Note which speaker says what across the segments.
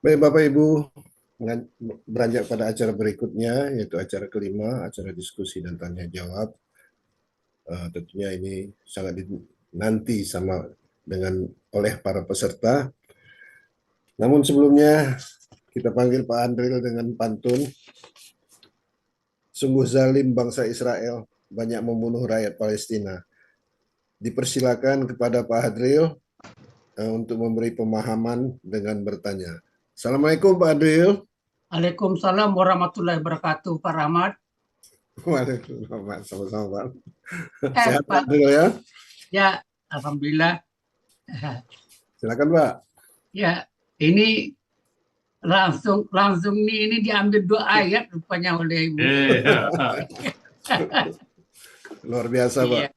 Speaker 1: Baik Bapak Ibu, beranjak pada acara berikutnya, yaitu acara kelima, acara diskusi dan tanya jawab. Tentunya ini sangat dinanti sama dengan oleh para peserta. Namun sebelumnya kita panggil Pak Andril dengan pantun. Sungguh zalim bangsa Israel, banyak membunuh rakyat Palestina. Dipersilakan kepada Pak Andril untuk memberi pemahaman dengan bertanya. Assalamualaikum Pak Andril.
Speaker 2: Waalaikumsalam warahmatullahi wabarakatuh, Pak Rahmat.
Speaker 1: Waalaikumsalam, sama-sama Pak.
Speaker 2: Eh,
Speaker 1: Sehat Pak
Speaker 2: Pak,
Speaker 1: Andril ya?
Speaker 2: ya, Alhamdulillah.
Speaker 1: Silakan Pak.
Speaker 2: Ya, ini langsung langsung ini diambil dua ayat rupanya oleh Ibu.
Speaker 3: Iya.
Speaker 1: Luar biasa Pak.
Speaker 2: Iya,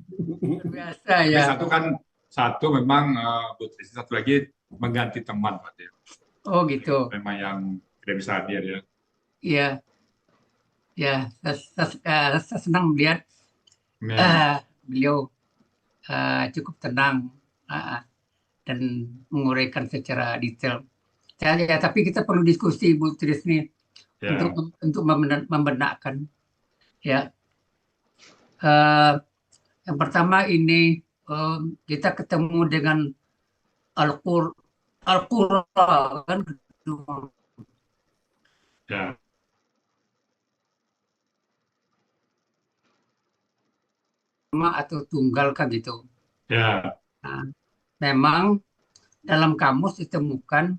Speaker 2: luar biasa
Speaker 3: Ini
Speaker 2: ya.
Speaker 3: satu memang Bu Tristi, satu lagi mengganti teman Pak Teo.
Speaker 2: Oh gitu.
Speaker 3: Memang yang tidak bisa hadir ya.
Speaker 2: Iya, ya. Saya senang melihat
Speaker 3: Ya,
Speaker 2: beliau cukup tenang dan menguraikan secara detail. Ya, tapi kita perlu diskusi, Bu Tris nih, untuk
Speaker 3: ya,
Speaker 2: membenarkan. Ya, eh, yang pertama ini kita ketemu dengan Al-Qur Al-Qura kan gitu.
Speaker 3: ya,
Speaker 2: Sama atau tunggal kan gitu.
Speaker 3: ya,
Speaker 2: Nah, memang dalam kamus ditemukan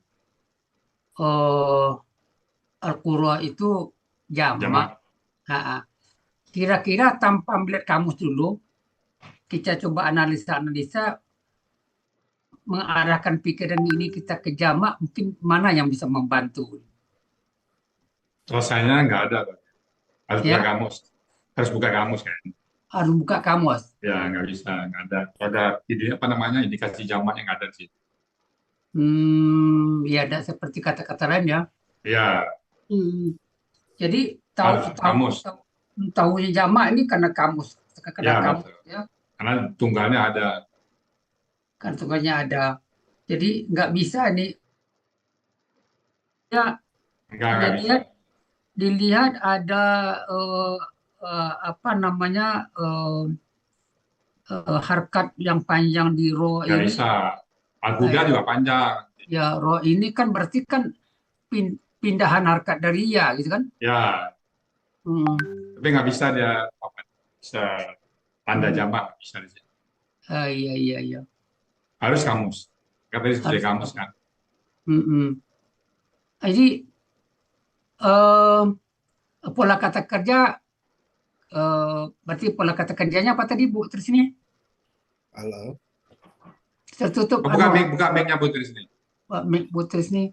Speaker 2: eh, Al-Qura itu jamak.
Speaker 3: jamak.
Speaker 2: Nah, kira-kira tanpa melihat kamus dulu, kita coba analisa-analisa mengarahkan pikiran ini kita ke jamak, mungkin mana yang bisa membantu.
Speaker 3: Rasanya nggak ada Pak. Harus buka
Speaker 2: Ya,
Speaker 3: kamus. Harus buka kamus kan.
Speaker 2: harus buka kamus.
Speaker 3: Ya, nggak bisa, nggak ada. Ada ide apa namanya indikasi jamak yang ada di situ.
Speaker 2: Ya ada seperti kata-kata lain ya.
Speaker 3: Ya,
Speaker 2: Hmm, jadi tahu
Speaker 3: harus
Speaker 2: tahu
Speaker 3: kamus.
Speaker 2: tahu tahunya jamak ini karena kamus, karena
Speaker 3: Ya,
Speaker 2: kamus
Speaker 3: betul.
Speaker 2: ya,
Speaker 3: Karena tunggalnya ada.
Speaker 2: kantungannya ada. Jadi nggak bisa nih ya
Speaker 3: Nggak bisa.
Speaker 2: dilihat dilihat ada apa namanya harkat yang panjang di ro
Speaker 3: Nggak
Speaker 2: ini.
Speaker 3: bisa. Al-Huda
Speaker 2: eh,
Speaker 3: juga panjang.
Speaker 2: Ya ro ini kan berarti kan pindahan harkat dari ya gitu kan.
Speaker 3: Ya,
Speaker 2: Hmm,
Speaker 3: tapi nggak bisa dia apa, bisa tanda
Speaker 2: hmm.
Speaker 3: jamak bisa di sini.
Speaker 2: Iya iya iya
Speaker 3: Harus kamus. Kan tadi sudah
Speaker 2: harus
Speaker 3: kamus
Speaker 2: kamu.
Speaker 3: kan.
Speaker 2: Jadi eh, pola kata kerja berarti pola kata kerjanya apa tadi Bu terus ini
Speaker 1: Halo.
Speaker 2: tertutup
Speaker 3: Oh,
Speaker 2: anu
Speaker 3: buka mic-nya Putri sini.
Speaker 2: mic Bu terus ini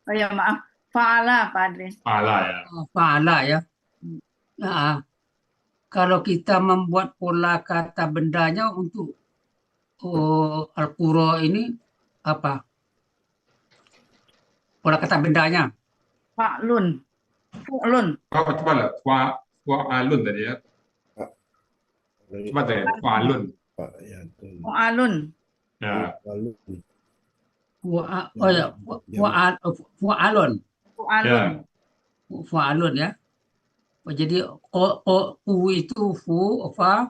Speaker 4: Oh ya maaf, Fala Pak Adri.
Speaker 3: Pala ya.
Speaker 2: faala ya. Nah, kalau kita membuat pola kata bendanya untuk Al-Qura ini apa pola kata bendanya
Speaker 4: Fa'lun. Fu'lun.
Speaker 3: Oh, coba lah. Alun tadi ya.
Speaker 1: Pak, dari
Speaker 3: Coba deh. Alun.
Speaker 1: Pak ya tuh.
Speaker 4: Fu'alun.
Speaker 3: Ya.
Speaker 1: Lalu
Speaker 2: oh ya
Speaker 1: jamak.
Speaker 2: fu'alun
Speaker 4: Fu'alun.
Speaker 3: Ya.
Speaker 2: fu'alun ya. Oh, jadi ku itu fa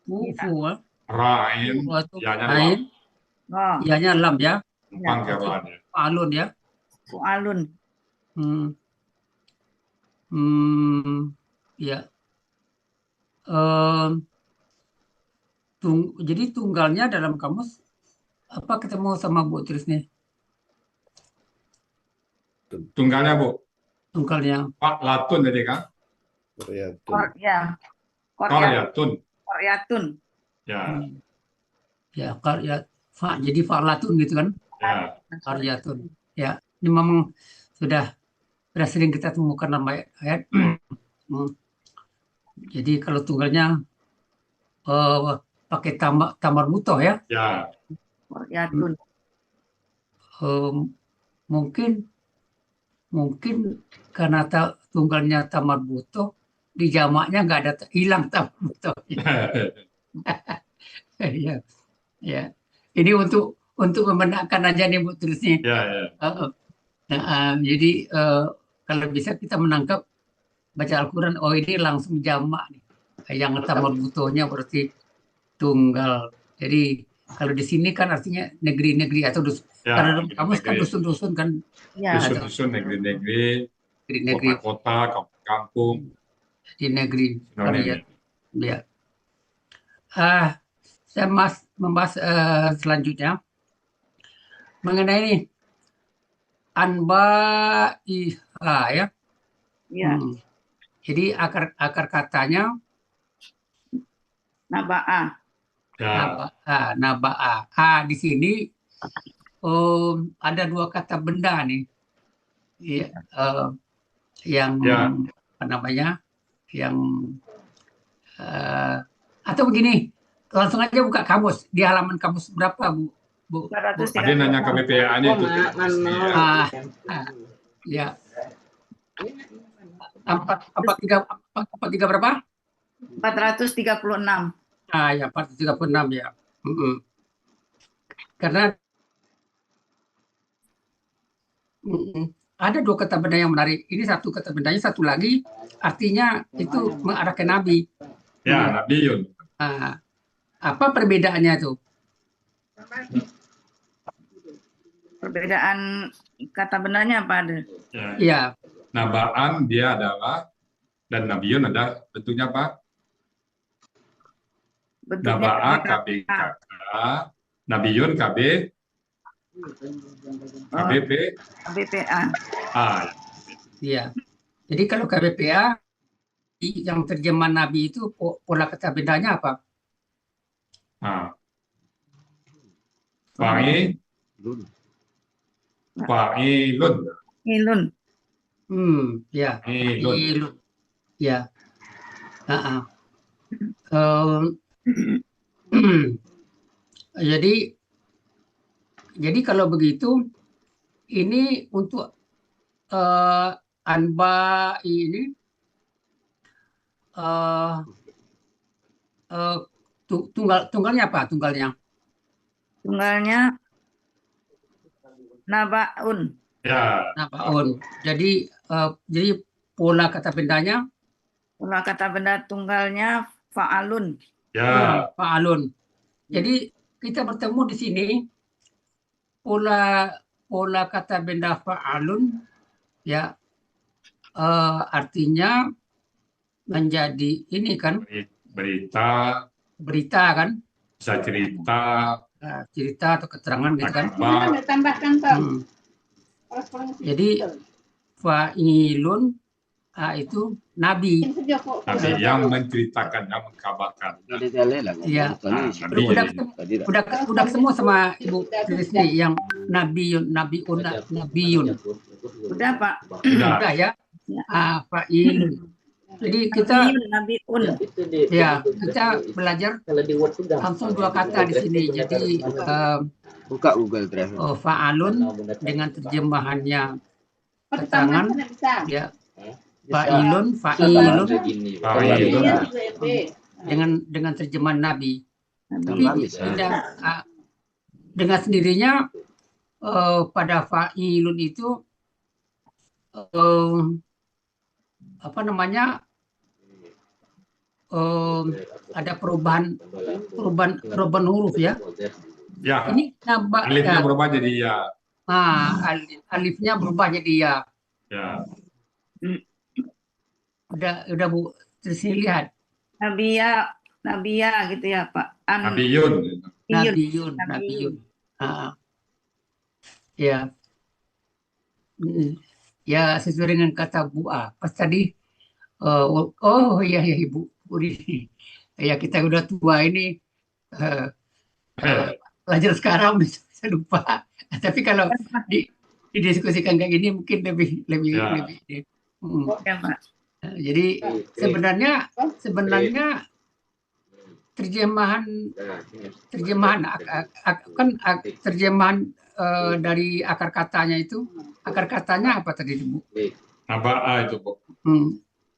Speaker 4: Iya.
Speaker 2: fu ya.
Speaker 3: Rain.
Speaker 2: Fu itu
Speaker 3: Ya-nya
Speaker 2: ain,
Speaker 3: lam.
Speaker 4: Oh,
Speaker 2: ianya lam ya.
Speaker 3: Numpang ke
Speaker 2: Berarti
Speaker 3: rohnya.
Speaker 2: fa'alun ya.
Speaker 4: Fu'alun.
Speaker 2: Hmm, hmm, ya. Em, jadi tunggalnya dalam kamus apa ketemu sama Bu Tris nih
Speaker 3: Tunggalnya Bu.
Speaker 2: tunggalnya
Speaker 3: Pak Latun tadi kan.
Speaker 1: Ya tuh.
Speaker 4: Ya. Koryatun.
Speaker 3: Koryatun.
Speaker 4: Koryatun.
Speaker 3: Ya.
Speaker 2: hmm, ya karya jadi fa'latun gitu kan
Speaker 3: Ya.
Speaker 2: karyatun ya ini memang sudah sering kita temukan dalam ayat. Hmm, jadi kalau tunggalnya pakai tamar butoh ya.
Speaker 3: Ya.
Speaker 4: Koryatun.
Speaker 2: Em, mungkin mungkin karena tunggalnya tamar butoh di jamaknya nggak ada hilang tamar butoh. Ya, ya. Ini untuk membenarkan aja nih Bu tulisnya.
Speaker 3: Ya, ya.
Speaker 2: Jadi kalau bisa kita menangkap baca Al-Quran, oh ini langsung jamak nih. Yang tamar butuhnya berarti tunggal. Jadi kalau di sini kan artinya negeri-negeri atau
Speaker 3: Ya,
Speaker 2: karena kamus kan
Speaker 3: negeri-negeri.
Speaker 2: dusun-dusun kan,
Speaker 4: Ya.
Speaker 3: Dusun-dusun, negeri-negeri,
Speaker 2: negeri-negeri
Speaker 3: kota-kota, kampung,
Speaker 2: di negeri
Speaker 3: sinonim.
Speaker 2: ya. Saya membahas selanjutnya mengenai ini anba iha ya.
Speaker 4: Ya.
Speaker 2: Jadi akar katanya
Speaker 4: Naba'a.
Speaker 3: Ya,
Speaker 2: naba'a. Di sini ada dua kata benda nih, ya, yang
Speaker 3: Ya.
Speaker 2: apa namanya, yang atau begini, langsung aja buka kamus di halaman kamus berapa Bu?
Speaker 4: 436.
Speaker 3: tadi nanya ke BPA ini itu.
Speaker 2: Ya. 43 berapa?
Speaker 4: 436.
Speaker 2: Ya 436 ya. Karena ada dua kata benda yang menarik. Ini satu kata bendanya, satu lagi artinya itu mengarah ke Nabi.
Speaker 3: Ya, Nabiun.
Speaker 2: Apa perbedaannya tuh?
Speaker 4: Perbedaan kata bendanya apa ada?
Speaker 2: Ya.
Speaker 3: Nabaan dia adalah, dan Nabiun adalah bentuknya apa? Naba'a KBK, Nabiun KB, KBP,
Speaker 4: KBPA.
Speaker 2: Iya. Jadi kalau KBPA yang terjemahan Nabi itu pola kata bedanya apa?
Speaker 3: Fa'ilun.
Speaker 2: Ya. Ilun. Ya. Jadi kalau begitu ini untuk anba ini tunggalnya apa? Tunggalnya
Speaker 4: Naba'un.
Speaker 3: Ya.
Speaker 2: Naba'un. Jadi pola kata bendanya?
Speaker 4: Pola kata benda tunggalnya fa'alun.
Speaker 3: Ya.
Speaker 2: Fa'alun. Jadi kita bertemu di sini pola kata benda fa'alun ya, artinya menjadi ini kan, berita kan,
Speaker 3: bisa
Speaker 2: cerita atau keterangan gitu kan. Jadi fa'ilun itu nabi
Speaker 3: yang menceritakan, yang mengkabarkan.
Speaker 2: Iya. Udah semua sama Ibu Trisni yang nabiun.
Speaker 4: Udah Pak.
Speaker 2: Udah ya. Fa'ilun. Jadi kita ya kita belajar langsung dua kata di sini. Jadi
Speaker 5: buka Google Drive.
Speaker 2: Fa'alun dengan terjemahannya keterangan ya. Fa'ilun dengan terjemahan Nabi. Tapi dengan sendirinya pada fa'ilun itu apa namanya, ada perubahan huruf ya.
Speaker 3: Ya.
Speaker 2: Ini
Speaker 3: alifnya berubah jadi ya.
Speaker 2: Alifnya berubah jadi ya.
Speaker 3: Ya.
Speaker 2: Udah Bu Trisni lihat.
Speaker 4: Nabiya gitu ya Pak.
Speaker 3: Nabiun.
Speaker 2: Ya. Ya sesuai dengan kata Bu pas tadi. Ya Ibu Rini. Ya kita udah tua ini. Belajar sekarang bisa lupa. Tapi kalau didiskusikan kayak gini mungkin lebih.
Speaker 4: Ya, Pak.
Speaker 2: Jadi sebenarnya terjemahan kan terjemahan dari akar katanya itu, akar katanya apa tadi Bu?
Speaker 3: Naba'a itu Bu.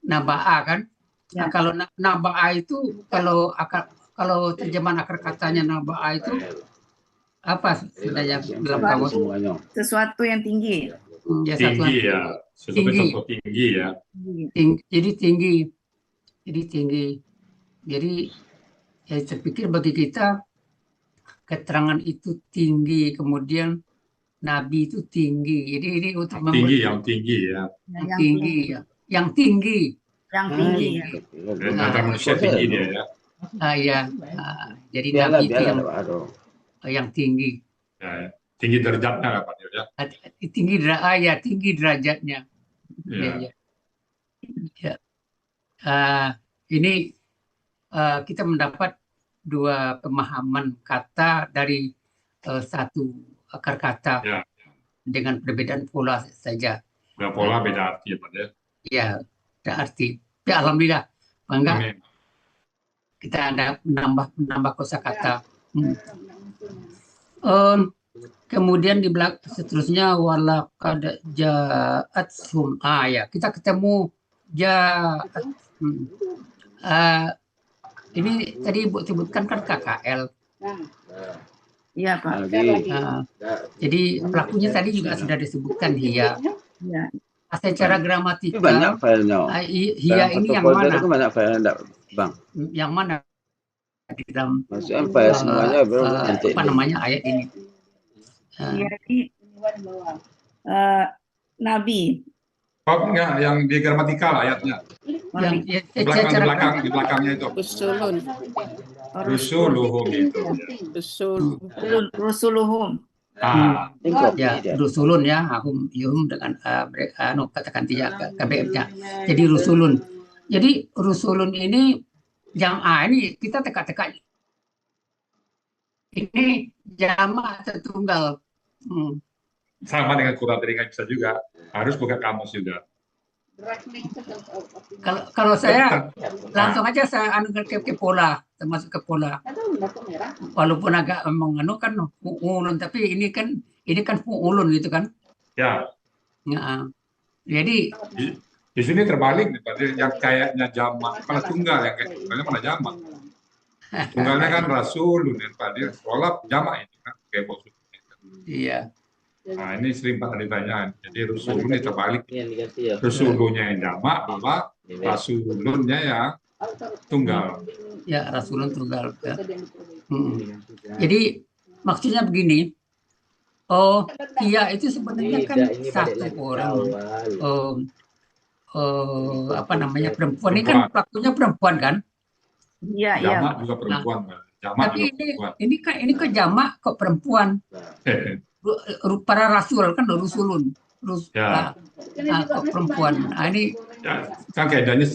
Speaker 2: Naba'a kan?
Speaker 4: Ya.
Speaker 2: Kalau Naba'a itu kalau terjemahan akar katanya Naba'a itu Apa sebenarnya dalam
Speaker 5: Sama
Speaker 2: kamus?
Speaker 5: semuanya.
Speaker 4: Sesuatu yang tinggi.
Speaker 2: Ya, satuan
Speaker 3: Tinggi ya, sesuatu
Speaker 2: tinggi.
Speaker 3: contoh tinggi ya.
Speaker 2: Jadi tinggi. Jadi tinggi. Jadi ya saya pikir bagi kita keterangan itu tinggi, kemudian nabi itu tinggi. Jadi ini untuk
Speaker 3: Tinggi, yang tinggi ya.
Speaker 2: yang tinggi ya. Yang tinggi.
Speaker 4: Yang tinggi ya.
Speaker 3: Antara manusia tinggi dia ya.
Speaker 2: Ya. Jadi
Speaker 5: Biarlah,
Speaker 2: nabi itu
Speaker 5: biarlah,
Speaker 2: yang
Speaker 5: Pak Aro.
Speaker 2: tinggi.
Speaker 3: Ya, tinggi derajatnya lah Pak Dio ya.
Speaker 2: Tinggi derajatnya.
Speaker 3: Ya.
Speaker 2: Ya. Ya. Ini kita mendapat dua pemahaman kata dari satu akar kata
Speaker 3: Ya.
Speaker 2: dengan perbedaan pola saja.
Speaker 3: Beda pola, beda arti ya Pak ya.
Speaker 2: Ya, ada arti. Ya, alhamdulillah, bangga
Speaker 3: Amin.
Speaker 2: kita ada menambah kosakata. Kemudian di belakang seterusnya walaqad ja'athum ya kita ketemu ja'at. Ini tadi Ibu sebutkan kan KKL.
Speaker 4: Iya, Pak.
Speaker 5: Lagi.
Speaker 2: Jadi pelakunya tadi juga sudah disebutkan hia.
Speaker 4: Iya.
Speaker 2: Secara
Speaker 5: Itu
Speaker 2: gramatikal
Speaker 5: banyak filenya.
Speaker 2: hia
Speaker 5: Dalam
Speaker 2: ini
Speaker 5: satu
Speaker 2: yang
Speaker 5: folder
Speaker 2: mana?
Speaker 5: itu banyak file enggak, Bang?
Speaker 2: Yang mana di dalam
Speaker 5: Maksudnya file semuanya belum nanti.
Speaker 2: apa namanya ayat ini?
Speaker 4: Dia ini nabi.
Speaker 3: Oh enggak, yang di gramatikal ayatnya.
Speaker 2: Yang
Speaker 3: Di belakangnya itu.
Speaker 6: Rusulun.
Speaker 3: Rusuluhum itu.
Speaker 4: Rusuluhum.
Speaker 2: Ya, rusulun ya, hum dengan mereka katakan tidak KBM-nya. Jadi rusulun. Jadi rusulun ini yang ini kita teka-teka. Ini jamak atau tunggal.
Speaker 3: Sama dengan Quran tadi nggak bisa juga. Harus buka kamus juga.
Speaker 2: Kalau saya langsung aja saya ke pola, termasuk ke pola. Walaupun agak menganu kan ulun, tapi ini kan ulun gitu kan.
Speaker 3: Ya.
Speaker 2: Nah, jadi
Speaker 3: Di sini terbalik nih Pak, yang kayaknya jamak, malah tunggal, yang kayak tunggalnya malah jamak. Tunggalnya kan rasulun ya Pak, dia sholat jamak itu kan kayak bos.
Speaker 2: iya.
Speaker 3: Nah ini sering Pak ditanya, jadi rusulun ini terbalik. Rusulunnya yang jamak, apa rasulunnya yang tunggal.
Speaker 2: Ya, rasulun tunggal. Ya. Jadi maksudnya begini. Dia itu sebenarnya kan satu orang. Apa namanya perempuan. Ini kan pelakunya perempuan kan?
Speaker 4: Iya, iya.
Speaker 3: Jamak juga perempuan, jamak
Speaker 2: Tapi
Speaker 3: juga perempuan.
Speaker 2: ini kok jamak kok perempuan. Para rasul kan rusulun.
Speaker 3: Ya.
Speaker 2: Kok perempuan. Ini
Speaker 3: Ya, kan keadaannya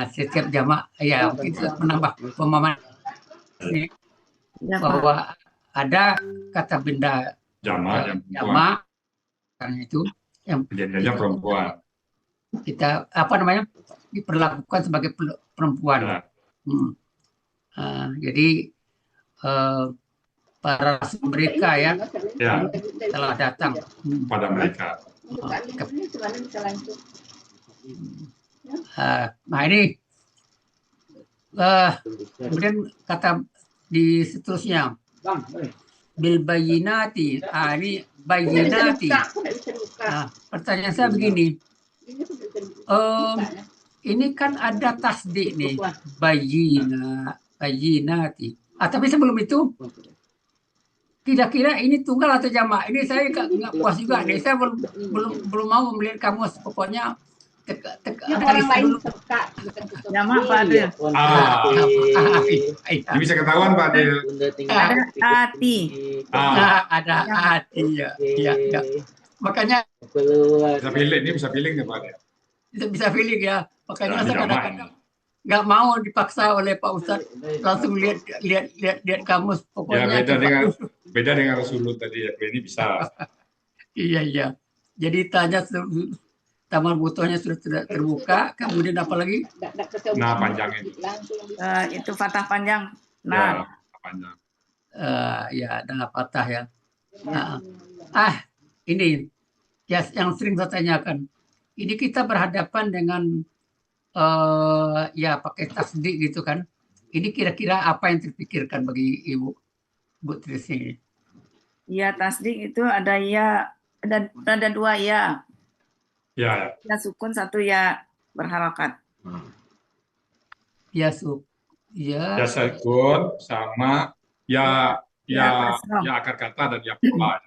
Speaker 2: setiap jamak ya kita menambah pemahaman ini
Speaker 4: Ya, Pak.
Speaker 2: bahwa ada kata benda
Speaker 3: jamak yang perempuan.
Speaker 2: jamak karena itu yang
Speaker 3: Kejadiannya perempuan.
Speaker 2: kita apa namanya diperlakukan sebagai perempuan.
Speaker 3: Ya.
Speaker 2: Jadi para rasul mereka ya
Speaker 3: Ya,
Speaker 2: telah datang
Speaker 3: pada mereka.
Speaker 2: Nah ini kemudian kata di seterusnya bil bayinati. Ini bayinati. Pertanyaan saya begini, ini kan ada tasdik nih, bayinati. Tapi sebelum itu kira-kira ini tunggal atau jamak? Ini saya nggak puas juga nih. Saya belum mau melihat kamus. Pokoknya analisa dulu.
Speaker 4: Jamak, Pak Adil.
Speaker 3: Ini bisa ketahuan Pak Adil.
Speaker 4: Ada hati.
Speaker 2: Ada hati ya. Makanya
Speaker 3: Bisa pilih, ini bisa pilih nggak Pak Adil?
Speaker 2: bisa feeling ya. Makanya saya
Speaker 3: Jamak.
Speaker 2: kadang-kadang nggak mau dipaksa oleh Pak Ustadz langsung lihat kamus.
Speaker 3: Ya
Speaker 2: Pokoknya
Speaker 3: beda dengan Rasulullah tadi ya. Ini bisa.
Speaker 2: Iya. Jadi tanya taman butuhnya sudah terbuka, kemudian apa lagi?
Speaker 3: Nah panjangnya.
Speaker 4: Itu fatah panjang.
Speaker 3: Ya,
Speaker 4: Nah,
Speaker 3: panjang.
Speaker 2: Ya ada patah ya. Ini ya yang sering saya tanyakan. Ini kita berhadapan dengan ya pakai tasdik gitu kan. Ini kira-kira apa yang terpikirkan bagi Ibu? Bu Trisni.
Speaker 4: Ya tasdik itu ada ya, ada dua ya.
Speaker 3: Ya,
Speaker 4: Ya sukun, satu ya berharokat.
Speaker 2: Ya suk.
Speaker 3: ya
Speaker 2: Ya.
Speaker 3: sukun sama ya
Speaker 4: kasroh.
Speaker 3: ya akar kata dan ya pola.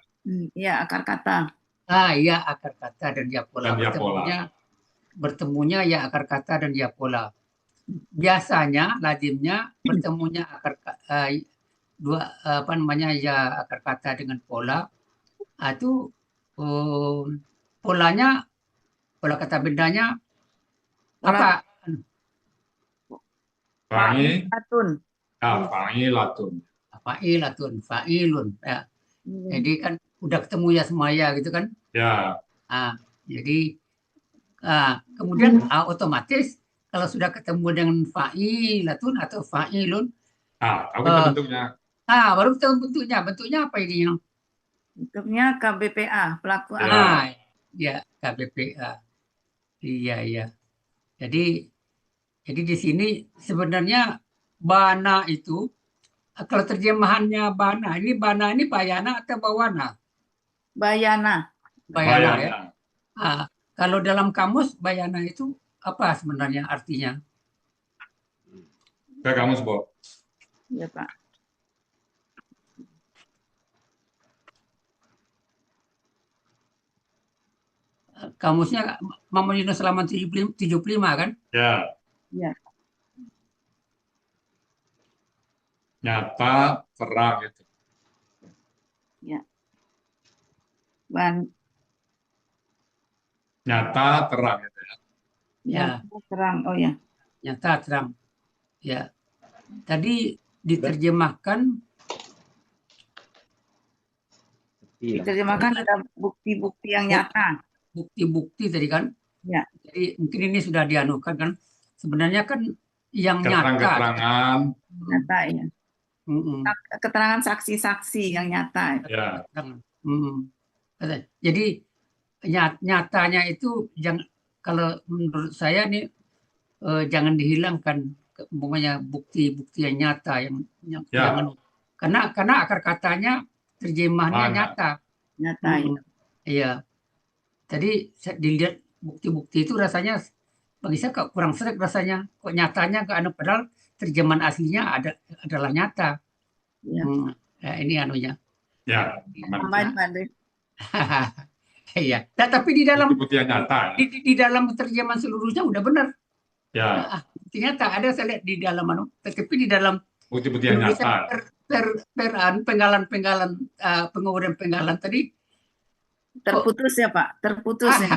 Speaker 4: Ya akar kata.
Speaker 2: Ya akar kata dan ya pola.
Speaker 3: Dan ya pola.
Speaker 2: Bertemunya ya akar kata dan ya pola. Biasanya lazimnya bertemunya ya akar kata dengan pola itu polanya, pola kata bendanya apa?
Speaker 4: Fa'ilatun.
Speaker 3: Fa'ilatun.
Speaker 2: Fa'ilatun, fa'ilun. Ya. Jadi kan udah ketemu ya semua ya gitu kan?
Speaker 3: Ya.
Speaker 2: Jadi kemudian otomatis kalau sudah ketemu dengan fa'ilatun atau fa'ilun,
Speaker 3: Tahu kita bentuknya.
Speaker 2: baru tahu bentuknya. Bentuknya apa ini?
Speaker 4: Bentuknya KBPA, pelaku
Speaker 2: ya KBPA. Iya. Jadi di sini sebenarnya bana itu, kalau terjemahannya bana ini bayana atau bawana?
Speaker 4: Bayana
Speaker 2: ya. Kalau dalam kamus bayana itu apa sebenarnya artinya?
Speaker 3: Ke kamus, Bob.
Speaker 4: Ya Pak.
Speaker 2: Kamusnya Mama Yunus halaman 75 kan?
Speaker 3: Ya. Nyata, terang itu.
Speaker 4: Ya.
Speaker 3: Nyata, terang itu ya.
Speaker 4: Nyata, terang. Oh ya.
Speaker 2: Nyata, terang. Ya. Tadi diterjemahkan
Speaker 4: ada bukti-bukti yang nyata.
Speaker 2: Bukti-bukti tadi kan?
Speaker 4: Ya.
Speaker 2: Jadi mungkin ini sudah dianukan kan? Sebenarnya kan yang nyata.
Speaker 3: Keterangan.
Speaker 4: Nyata ya. Keterangan saksi-saksi yang nyata.
Speaker 3: Ya.
Speaker 2: Jadi nyatanya itu kalau menurut saya nih jangan dihilangkan umpamanya bukti-bukti yang nyata yang jangan, karena akar katanya terjemahannya nyata.
Speaker 4: Nyata ya.
Speaker 2: Iya. Tadi dilihat bukti-bukti itu rasanya bagi saya kok kurang sreg rasanya. Kok nyatanya padahal terjemahan aslinya adalah nyata.
Speaker 4: Ya.
Speaker 2: Ini anunya.
Speaker 3: Ya,
Speaker 4: aman.
Speaker 2: Iya. Tapi di dalam
Speaker 3: bukti yang nyata.
Speaker 2: Di dalam terjemahan seluruhnya udah benar.
Speaker 3: Ya.
Speaker 2: Bukti nyata ada saya lihat di dalam tapi di dalam
Speaker 3: bukti-bukti yang nyata.
Speaker 2: Penggalan pengurusan penggalan tadi
Speaker 4: terputus ya Pak, terputus ya.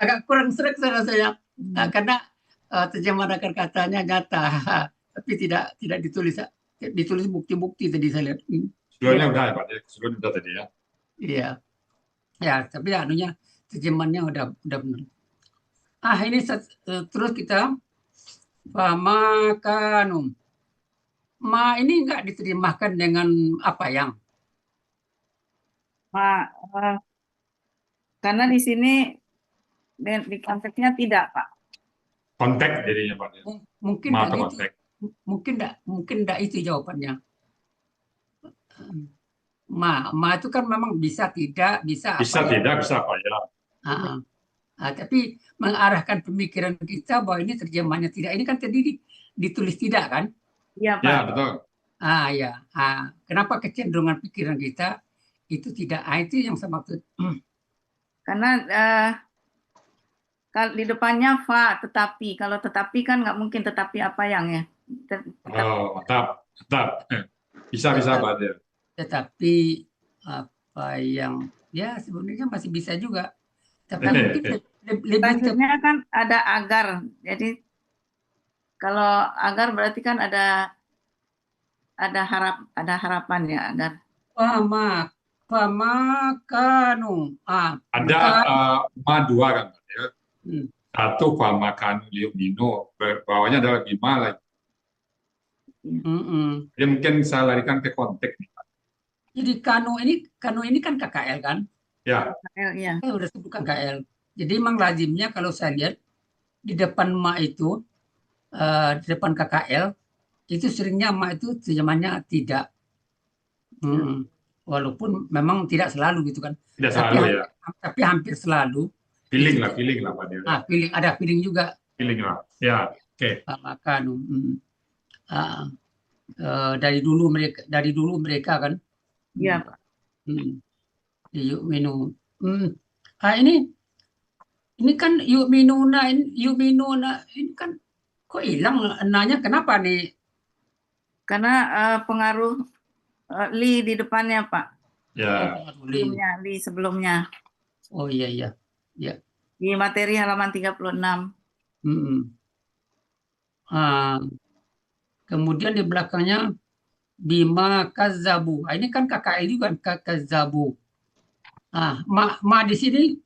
Speaker 2: Agak kurang sreg rasanya karena terjemahan akar katanya nyata, tapi tidak ditulis bukti-bukti tadi saya lihat.
Speaker 3: Sebelumnya udah ya Pak, sebelumnya udah tadi ya.
Speaker 2: Iya, ya tapi anunya terjemahannya udah benar. Ini terus kita pamakanum. Ini enggak diterjemahkan dengan apa yang?
Speaker 4: Karena di sini di konteksnya tidak Pak.
Speaker 3: Konteks jadinya Pak.
Speaker 2: Mungkin enggak itu jawabannya. Itu kan memang bisa tidak, bisa
Speaker 3: apa ya.
Speaker 2: Tapi mengarahkan pemikiran kita bahwa ini terjemahannya tidak. Ini kan tadi ditulis tidak kan?
Speaker 4: Iya Pak.
Speaker 3: Ya betul.
Speaker 2: Ya. Kenapa kecenderungan pikiran kita itu tidak? Itu yang saya maksud.
Speaker 4: Karena di depannya fa, tetapi. Kalau tetapi kan nggak mungkin tetapi apa yang ya.
Speaker 3: Mantap. Bisa Pak.
Speaker 2: Tetapi apa yang ya sebenarnya masih bisa juga. Tapi mungkin
Speaker 4: selanjutnya kan ada agar. Jadi kalau agar berarti kan ada harapan ya agar.
Speaker 2: Pamakanu.
Speaker 3: Ada dua kan ya. Satu pamakanu liumino, bawahnya adalah bima lagi. Jadi mungkin saya larikan ke konteks nih Pak.
Speaker 2: Jadi kanu ini kan KKL kan?
Speaker 3: Ya.
Speaker 2: KKL ya. Saya udah sebutkan KKL. Jadi memang lazimnya kalau saya lihat di depan ma itu di depan KKL itu seringnya ma itu terjemahnya tidak. Mm. Walaupun memang tidak selalu gitu kan.
Speaker 3: Tidak
Speaker 2: Tapi,
Speaker 3: selalu ya.
Speaker 2: tapi hampir selalu.
Speaker 3: Feeling lah Pak Dir.
Speaker 2: Feeling, ada feeling juga.
Speaker 3: Feeling lah. Ya, oke.
Speaker 2: Makan. Dari dulu mereka kan.
Speaker 4: Iya, Pak.
Speaker 2: Yuk minum. Ini kan yuk minuna ini kan kok hilang nanya kenapa nih?
Speaker 4: Karena pengaruh Li di depannya, Pak.
Speaker 3: Ya.
Speaker 4: Li sebelumnya.
Speaker 2: Oh iya.
Speaker 4: Di materi halaman 36.
Speaker 2: Kemudian di belakangnya bima kazzabu. Ini kan KKI juga kan kazzabu. Ma di sini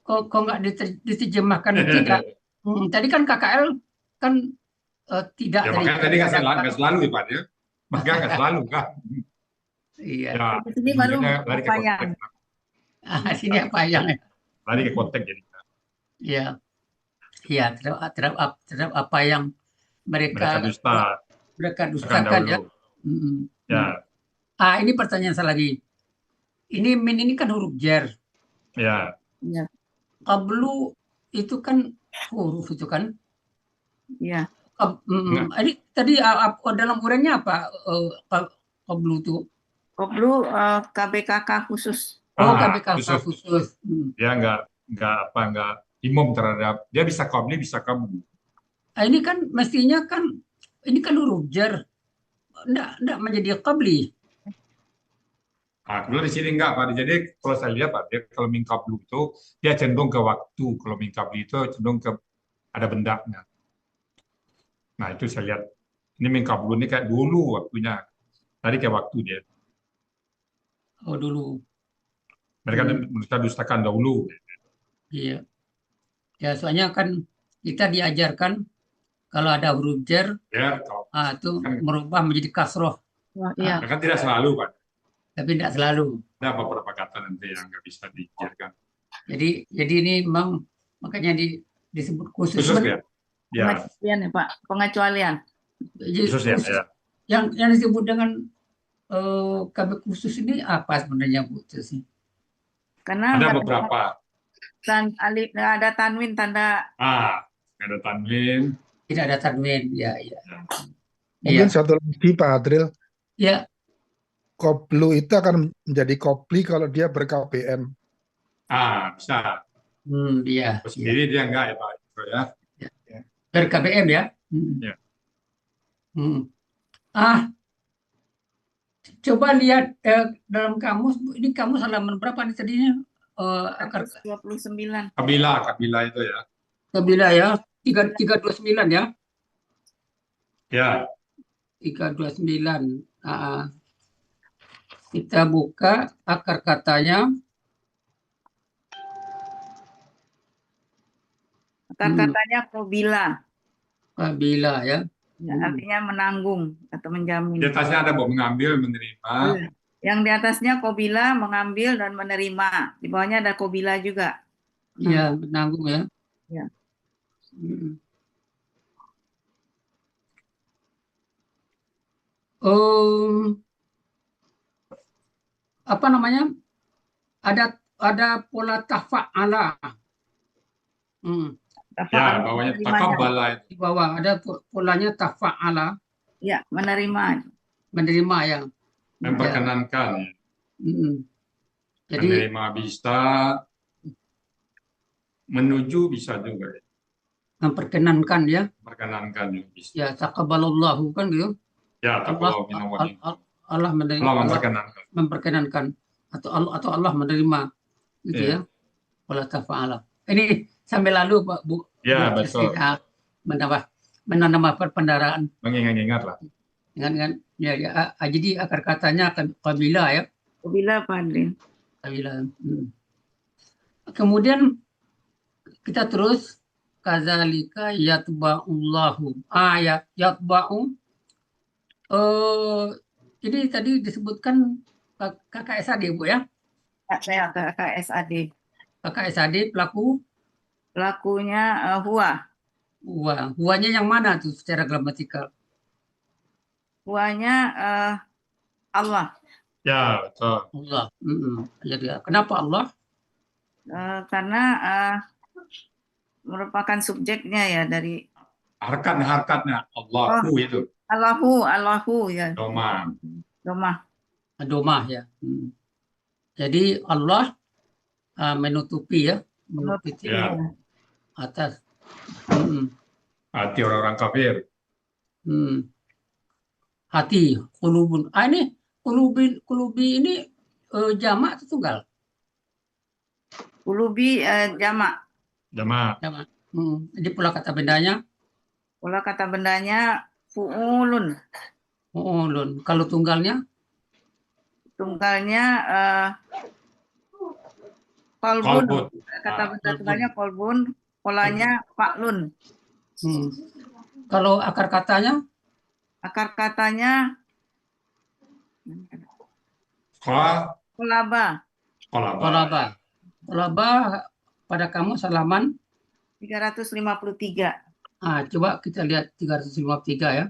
Speaker 2: kok nggak diterjemahkan tidak? Tadi kan KKL kan tidak.
Speaker 3: Ya makanya tadi nggak selalu ya Pak Dir. Makanya nggak selalu kan.
Speaker 2: Iya.
Speaker 3: Ya,
Speaker 4: Di sini baru
Speaker 3: lari ke konteks.
Speaker 2: Sini apa yang?
Speaker 3: Lari ke konteks jadi.
Speaker 2: Iya. Iya, terhadap apa yang mereka dustakan ya.
Speaker 3: Ya.
Speaker 2: Ini pertanyaan saya lagi. Ini min ini kan huruf jar.
Speaker 3: Ya.
Speaker 2: Qablu itu kan huruf itu kan.
Speaker 4: Iya.
Speaker 2: Ini tadi dalam uraiannya apa qablu itu?
Speaker 4: Qablu KBKK khusus.
Speaker 2: KBKK khusus.
Speaker 3: Dia nggak imam terhadap, dia bisa qabli bisa qablu.
Speaker 2: Ini kan mestinya kan ini kan huruf jar. Enggak menjadi qabli.
Speaker 3: Kalau di sini enggak Pak. Jadi kalau saya lihat Pak, dia kalau min qablu itu dia cenderung ke waktu. Kalau min qabli itu cenderung ke ada bendanya. Nah itu saya lihat. Ini min qablu ini kayak dulu waktunya. Tadi kayak waktu dia.
Speaker 2: Oh dulu.
Speaker 3: Mereka dustakan dahulu.
Speaker 2: Iya. Ya soalnya kan kita diajarkan kalau ada huruf jar,
Speaker 3: Ya,
Speaker 2: itu merubah menjadi kasroh.
Speaker 4: Iya.
Speaker 3: Kan tidak selalu Pak.
Speaker 2: Tapi tidak selalu.
Speaker 3: Ada beberapa kata nanti yang nggak bisa diajarkan.
Speaker 2: Jadi ini memang makanya disebut khusus.
Speaker 3: Ya.
Speaker 4: Pengecualian ya Pak. Pengecualian.
Speaker 3: Khusus ya.
Speaker 2: Yang disebut dengan KB khusus ini apa sebenarnya Bu sih?
Speaker 4: Karena
Speaker 3: ada beberapa.
Speaker 4: Ada tanwin tanda.
Speaker 3: Ada tanwin.
Speaker 2: Tidak ada tanwin, ya.
Speaker 6: Mungkin satu lagi Pak Adril.
Speaker 2: Ya.
Speaker 6: Qablu itu akan menjadi kopli kalau dia ber-KBM.
Speaker 3: Bisa.
Speaker 2: Iya.
Speaker 3: Sendiri dia enggak ya Pak. Ya.
Speaker 2: Ber-KBM ya.
Speaker 3: Ya.
Speaker 2: Coba lihat dalam kamus. Ini kamus halaman berapa nih tadinya?
Speaker 4: 29.
Speaker 3: Kabilah itu ya.
Speaker 2: Kabilah ya. 329 ya.
Speaker 3: Ya.
Speaker 2: 329. Kita buka akar katanya.
Speaker 4: Akar katanya qabila.
Speaker 2: Qabila ya.
Speaker 4: Artinya menanggung atau menjamin.
Speaker 3: Di atasnya ada mengambil, menerima.
Speaker 4: Yang di atasnya qabila, mengambil dan menerima. Di bawahnya ada qabila juga.
Speaker 2: Iya, menanggung ya.
Speaker 4: Ya.
Speaker 2: Apa namanya? Ada pola tafa'ala.
Speaker 3: Ya, bawahnya taqabbala.
Speaker 2: Di bawah ada polanya tafa'ala.
Speaker 4: Ya, menerima.
Speaker 2: Menerima ya.
Speaker 3: Memperkenankan.
Speaker 2: Jadi
Speaker 3: menerima bisa, menuju bisa juga.
Speaker 2: Memperkenankan ya.
Speaker 3: Memperkenankan juga bisa.
Speaker 2: Ya, taqabbalallahu kan gitu.
Speaker 3: Ya,
Speaker 2: Allah menerima.
Speaker 3: Allah
Speaker 2: memperkenankan atau Allah menerima gitu ya. Pola tafa'ala. Ini sampai lalu Pak Bu.
Speaker 3: Ya, betul.
Speaker 2: Menambah perpendaraan.
Speaker 3: Mengingat-ingat lah.
Speaker 2: Ingat. Ya, jadi akar katanya qabila ya.
Speaker 4: Qabila Pak Adril.
Speaker 2: Qabila. Kemudian kita terus kadzalika yatba'ullahu. Yatba'u. Ini tadi disebutkan KKSAD Bu ya?
Speaker 4: Saya KKSAD.
Speaker 2: KKSAD pelakunya
Speaker 4: huwa.
Speaker 2: Huwanya yang mana tuh secara gramatikal?
Speaker 4: Huwanya Allah.
Speaker 3: Ya, betul.
Speaker 2: Allah. Jadi kenapa Allah?
Speaker 4: Karena merupakan subjeknya ya dari
Speaker 3: Harkatnya Allahu itu.
Speaker 4: Allahu ya.
Speaker 3: Doma.
Speaker 4: Domah.
Speaker 2: Domah ya. Jadi Allah menutupi ya, menutupi
Speaker 3: Ya.
Speaker 2: atas. Mm,
Speaker 3: Hati orang-orang kafir.
Speaker 2: mm. Hati, kulubun. Ini kulubi ini jamak atau tunggal?
Speaker 4: Ulubi jamak.
Speaker 3: Jamaah.
Speaker 2: Jamak. Jadi pula kata bendanya
Speaker 4: Pola kata bendanya fu'ulun.
Speaker 2: ulun. Kalau tunggalnya
Speaker 4: Tunggalnya kolbun.
Speaker 3: Kolbun.
Speaker 4: Kata benda
Speaker 2: kolbun.
Speaker 4: tunggalnya kolbun. Polanya fa'lun.
Speaker 2: Kalau akar katanya
Speaker 4: Akar katanya kolaba.
Speaker 2: kolaba. Kolaba pada kamu halaman
Speaker 4: 353.
Speaker 2: coba kita lihat 353 ya.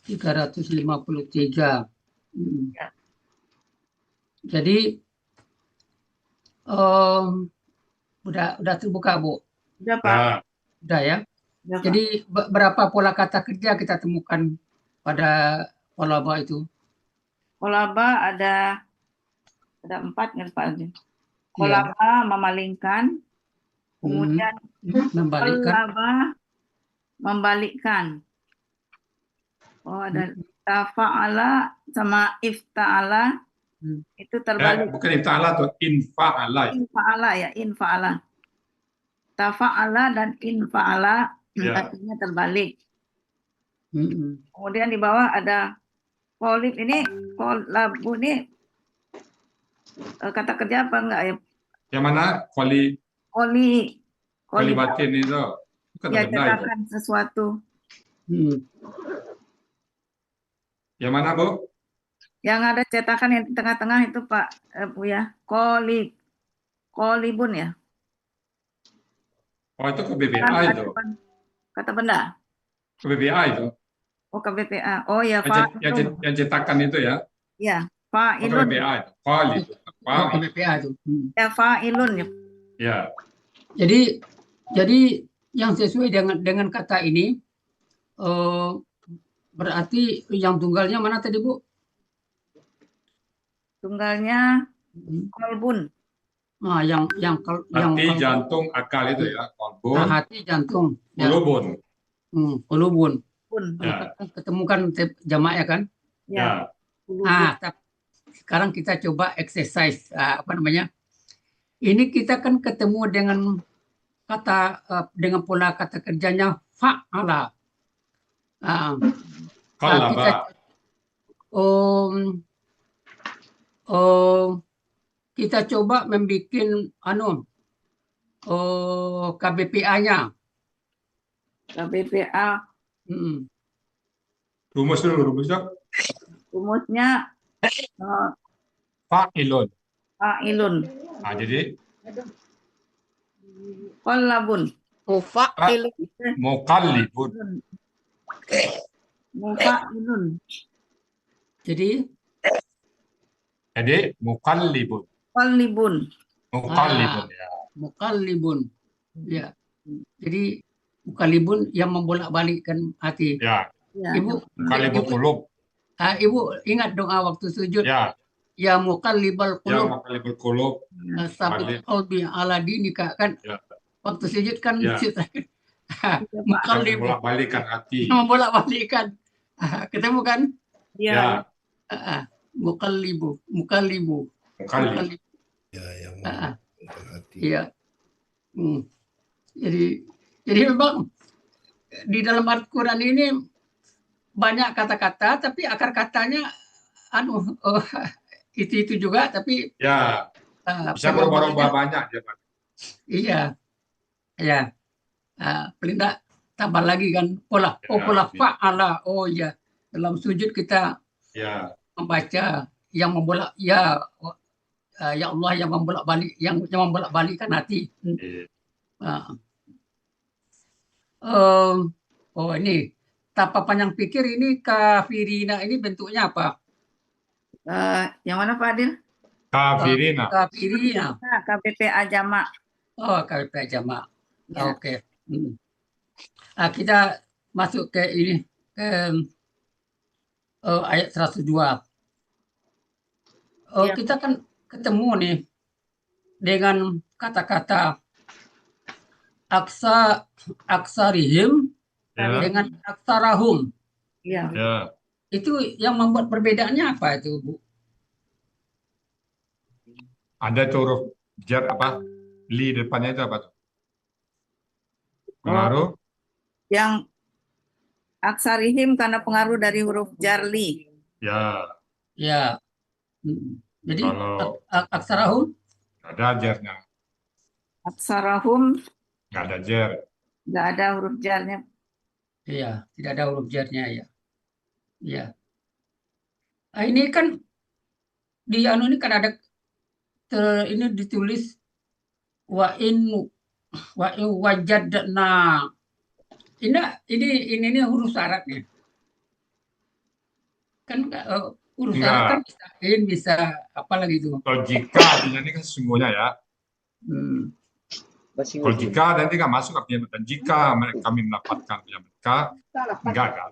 Speaker 2: 353. Jadi udah terbuka, Bu.
Speaker 4: Udah, Pak.
Speaker 3: Ya.
Speaker 2: Udah ya.
Speaker 4: Udah, Pak.
Speaker 2: Jadi berapa pola kata kerja kita temukan pada kolaba itu?
Speaker 4: Kolaba ada 4 nggak Pak? Kolaba memalingkan, kemudian
Speaker 2: Membalikkan.
Speaker 4: kolaba membalikkan. Oh, ada tafa'ala sama ifta'ala itu terbalik.
Speaker 3: Bukan infa'ala tuh, infa'ala.
Speaker 4: Infa'ala ya, infa'ala. Tafa'ala dan infa'ala
Speaker 3: Ya.
Speaker 4: artinya terbalik. Kemudian di bawah ada kolib ini, kolabu ini kata kerja apa enggak ya?
Speaker 3: Yang mana? Koli batin itu. Bukan
Speaker 4: Ya,
Speaker 3: benda itu.
Speaker 4: cetakan sesuatu.
Speaker 3: Yang mana, Bu?
Speaker 4: Yang ada cetakan yang di tengah-tengah itu Pak Bu ya. Kolibun ya.
Speaker 3: Oh, itu ke BBA itu.
Speaker 4: Kata benda.
Speaker 3: Ke BBA itu.
Speaker 4: Oh, ke BPA. Oh ya,
Speaker 3: Yang cetakan itu ya.
Speaker 4: Ya,
Speaker 3: Oh, ke
Speaker 4: fa'ilun.
Speaker 3: BBA itu. Koli.
Speaker 2: Ke BPA itu.
Speaker 4: Ya, fa'ilun ya.
Speaker 3: Ya.
Speaker 2: Jadi yang sesuai dengan kata ini berarti yang tunggalnya mana tadi, Bu?
Speaker 4: Tunggalnya kolbun.
Speaker 2: Nah,
Speaker 3: Hati, jantung, akal itu ya. Kolbun.
Speaker 2: hati, jantung, ya.
Speaker 3: Kulubun.
Speaker 2: Kulubun.
Speaker 3: Ya.
Speaker 2: Ketemukan jamak ya kan?
Speaker 3: Ya.
Speaker 2: Sekarang kita coba exercise Ini kita kan ketemu dengan kata dengan pola kata kerjanya fa'ala. Kita coba membuat KBPA-nya.
Speaker 4: KBPA.
Speaker 3: Rumus dulu, rumusnya.
Speaker 4: Rumusnya
Speaker 3: Fa'ilun.
Speaker 4: fa'ilun.
Speaker 3: Nah, jadi
Speaker 4: Kolabun.
Speaker 7: Mufa'ilun.
Speaker 3: mukallibun.
Speaker 4: Mufa'ilun.
Speaker 2: Jadi
Speaker 3: mukallibun.
Speaker 4: Kolibun.
Speaker 3: Mukallibun ya.
Speaker 2: Mukallibun. Ya. Jadi mukallibun yang membolak-balikkan hati.
Speaker 3: Ya.
Speaker 2: Ibu,
Speaker 3: Mukallibul qulub.
Speaker 2: Ibu ingat doa waktu sujud.
Speaker 3: Ya.
Speaker 2: Ya mukallibal
Speaker 3: Ya,
Speaker 2: qulub.
Speaker 3: mukallibul qulub.
Speaker 2: Sabit qalbi ala dinika kan.
Speaker 3: Ya.
Speaker 2: Waktu sujud kan
Speaker 3: Ya.
Speaker 2: mukallib
Speaker 3: Membolak-balikkan hati.
Speaker 2: membolak-balikkan. Ketemu kan?
Speaker 3: Ya.
Speaker 2: Mukallibu.
Speaker 3: Mukallib.
Speaker 1: Ya, yang hati.
Speaker 2: Iya. Jadi memang di dalam Al-Quran ini banyak kata-kata, tapi akar katanya itu juga, tapi
Speaker 3: Ya. Bisa berubah-ubah banyak ya, Pak.
Speaker 2: Iya, ya. Paling enggak tambah lagi kan pola fa'ala. Oh ya, dalam sujud kita membaca yang membolak ya Allah yang membolak-balik yang membolak-balikkan hati. Oh ini tanpa panjang pikir ini kafirina ini bentuknya apa?
Speaker 4: Yang mana Pak Adil?
Speaker 3: Kafirina.
Speaker 2: Kafirina.
Speaker 4: Nah, KBPA jamak.
Speaker 2: Oh, KBPA jamak.
Speaker 4: Ya.
Speaker 2: Oke. Kita masuk ke ini ke ayat 102.
Speaker 4: Ya.
Speaker 2: Kita kan ketemu nih dengan kata-kata aksarihim
Speaker 3: Ya.
Speaker 2: dengan aksarahum.
Speaker 4: Iya.
Speaker 3: Ya.
Speaker 2: Itu yang membuat perbedaannya apa itu, Bu?
Speaker 3: Ada tuh huruf jar apa? Li depannya itu apa tuh? Pengaruh?
Speaker 4: Yang aksarihim karena pengaruh dari huruf jarli.
Speaker 3: Ya.
Speaker 2: Ya. Jadi
Speaker 3: Kalau
Speaker 2: aksarahum
Speaker 3: nggak ada jarnya,
Speaker 4: Aksarahum
Speaker 3: nggak ada jar.
Speaker 4: nggak ada huruf jarnya.
Speaker 2: iya, tidak ada huruf jarnya ya. Iya. Nah, ini kan di anu ini kan ada ini ditulis wa in wajadna. Ini huruf syaratnya. Kan huruf syarat kan bisa in, bisa apa lagi itu.
Speaker 3: Kalau jika artinya ini kan sesungguhnya ya. Kalau jika nanti nggak masuk artinya, dan jika kami mendapatkan punya mereka, enggak kan?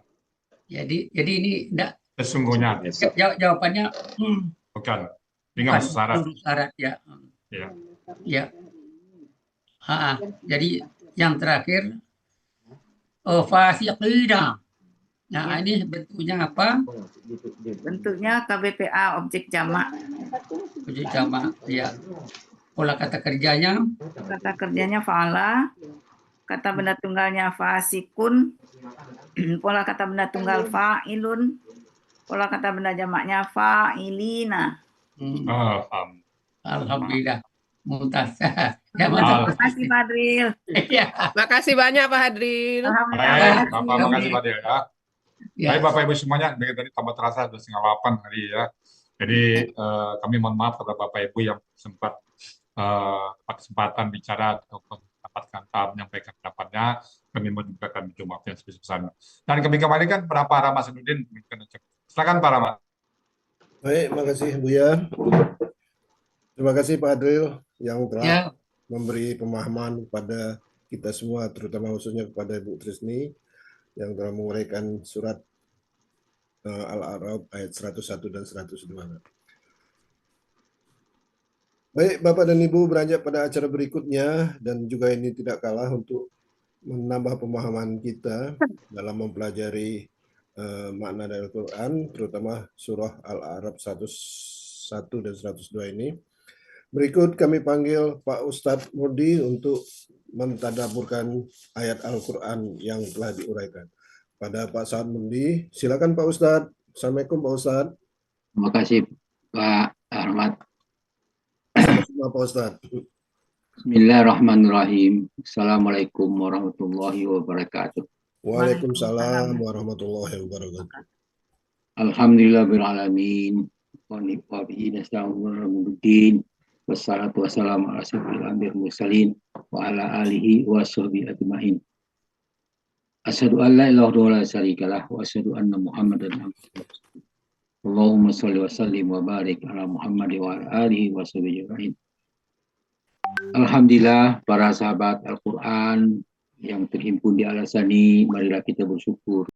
Speaker 2: Jadi ini enggak,
Speaker 3: Sesungguhnya
Speaker 2: jawabannya
Speaker 3: bukan. Ini nggak masuk syarat.
Speaker 2: huruf syarat ya.
Speaker 3: Ya.
Speaker 2: Ya. Jadi yang terakhir fasiqina. Nah, ini bentuknya apa?
Speaker 4: Bentuknya KBPA objek jamak.
Speaker 2: Objek jamak, ya. Pola kata kerjanya?
Speaker 4: Kata kerjanya fa'ala. Kata benda tunggalnya fasikun. Pola kata benda tunggal fa'ilun. Pola kata benda jamaknya fa'ilina.
Speaker 2: Alhamdulillah. Mumtaz.
Speaker 4: Terima kasih Pak Adril.
Speaker 2: Ya.
Speaker 7: Makasih banyak Pak Hadril.
Speaker 4: Alhamdulillah.
Speaker 3: Bapak makasih Pak Del ya. Baik Bapak Ibu semuanya, dari tadi tambah terasa sudah 7:30 hari ya. Jadi kami mohon maaf kepada Bapak Ibu yang sempat kesempatan bicara atau mendapatkan menyampaikan pendapatnya. Kami mau juga kami coba yang sebesar-besarnya. Dan kami kembalikan kepada Pak Rahmat Sanudin. Silakan Pak Rahmat.
Speaker 1: Baik, makasih Buya. Terima kasih Pak Adril yang telah memberi pemahaman kepada kita semua, terutama khususnya kepada Ibu Trisni yang telah menguraikan surat Al-A'raf ayat 101 dan 102. Baik, Bapak dan Ibu, beranjak pada acara berikutnya, dan juga ini tidak kalah untuk menambah pemahaman kita dalam mempelajari makna dari Al-Quran, terutama surah Al-A'raf 101 dan 102 ini. Berikut kami panggil Pak Ustadz Murdi untuk mentadaburkan ayat Al-Quran yang telah diuraikan. Pada Pak Saad Murdi, silakan Pak Ustadz. Assalamualaikum Pak Ustadz.
Speaker 8: Terima kasih Pak Ahmad.
Speaker 1: Sama Pak Ustadz.
Speaker 8: Bismillahirrahmanirrahim. Assalamualaikum warahmatullahi wabarakatuh.
Speaker 1: Waalaikumsalam warahmatullahi wabarakatuh.
Speaker 8: Alhamdulillahirabbil alamin. Wa ni'mabihi nasta'in. Wassalatu wassalamu ala asyrofil anbiya'i wal mursalin wa ala alihi wa sahbihi ajmain. Asyhadu an la ilaha illallah wa la syarika lah wa asyhadu anna Muhammadan abduhu. Allahumma shalli wa sallim wa barik ala Muhammad wa ala alihi wa sahbihi ajmain. Alhamdulillah para sahabat Al-Quran yang terhimpun di Al-Asani, marilah kita bersyukur